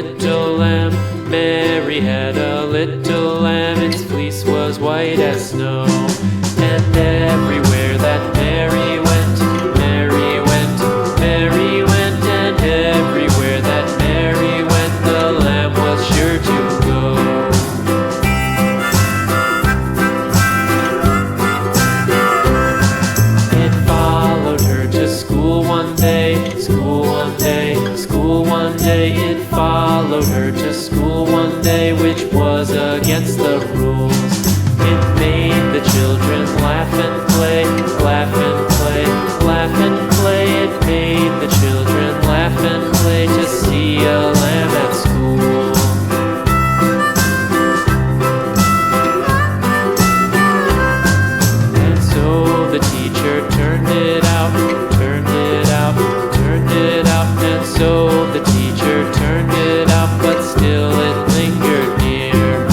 little lamb. Mary had a little lamb, its fleece was white as snow. And everywhere that Mary went, Mary went, Mary went, and everywhere that Mary went, the lamb was sure to go. It followed her to school one day, school one day, school one day. It followed her to school one day, which was against the rules. It made the children laugh and play, laugh and play, laugh and play. It made the children laugh and play to see a lamb at school. And so the teacher turned it out, turned it out, turned it out. And so the teacher turned it out, but still it lingered near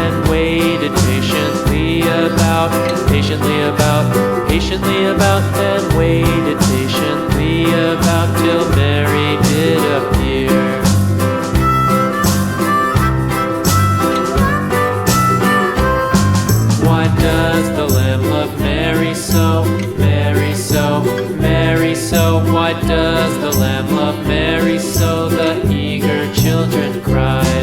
and waited patiently about, patiently about, patiently about, and waited patiently about till Mary did appear. Why does the lamb love Mary so, Mary so, Mary so? Why does the lamb love Mary so? The eager children cry.